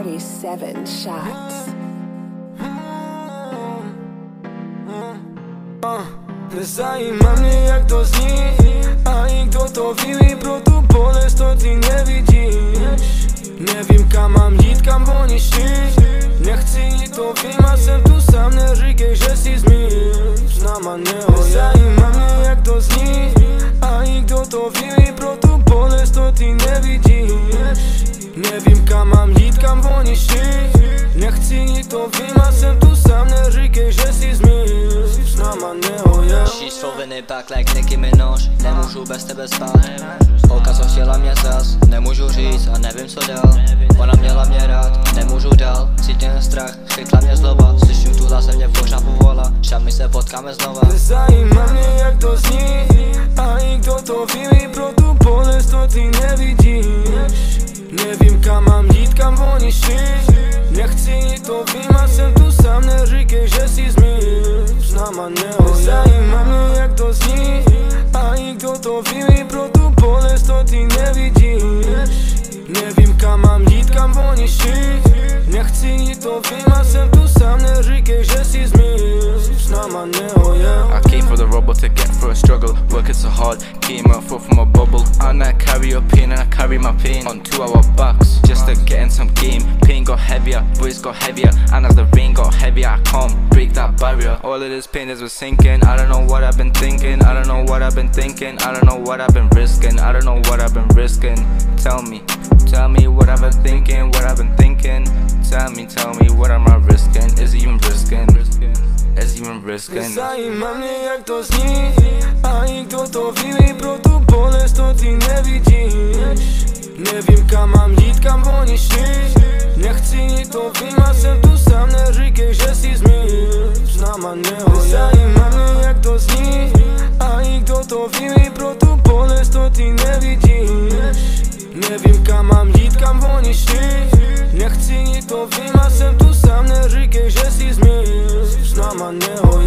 47 shots. Nezajímá mě, jak to zní, a i kdo to ví, pro tu bolest to ty nevidíš. Nevím, kam mám jít, kam oni šli. Nechci, to vím a jsem tu sám, neříkej, že si zmíš. Známa nezajímá mě, jak to zní, a i kdo to ví, pro tu bolest to ty nevidíš. Nevím, kam mám jít, kam oni šli. Nechci, to vím a jsem tu sám, neříkej, že si zmíš. Známa She's throwing it back like Nicki Minaj. Nemůžu bez tebe spát. Holka, co chtěla mě zas, nemůžu říct a nevím co dál. Ona měla mě rád, nemůžu dál. Cítím strach, chytla mě zloba. Slyším tu hlas, mě možná povolá. Šami se potkáme znova. Nezajímá mě, jak to zní, a i kdo to ví, pro tu bolest to ty nevidíš. Nevím, kam mám jít, kam oni šli. Nechci, to vím a jsem tu sám, neříkej, že si zmíš. Známa nezajímá mě, jak to zní, a i kdo to ví, pro tu bolest to ty nevidíš. Nevím, kam mám jít, kam oni šli. Nechci, to vím a jsem tu sám, neříkej, že si zmíš. Známa I came for the rubble to get through a struggle. Working so hard, came out from a bubble. And I carry your pain and I carry my pain on 2-hour backs, just to get in some game. Pain got heavier, words got heavier, and as the rain got heavier, I can't break that barrier. All of this pain is was sinking. I don't know what I've been thinking. I don't know what I've been thinking. I don't know what I've been risking. I don't know what I've been risking. Tell me what I've been thinking. What I've been thinking. Tell me what am I risking? Is it even risking? Is it even risking? Nezajímá mě, jak to zní, a i kdo to ví, pro tu bolest to ty nevidíš. Nevím, kam mám jít, kam oni šli. Nechci, to vím a jsem tu sám, neříkej, že si zmíš. Známa nezajímá mě, jak to zní, a i kdo to ví, pro tu bolest to ty nevidíš. Nevím, kam mám jít, kam oni šli. Nechci, to vím a jsem tu sám, neříkej, že si zmíš. Známa neho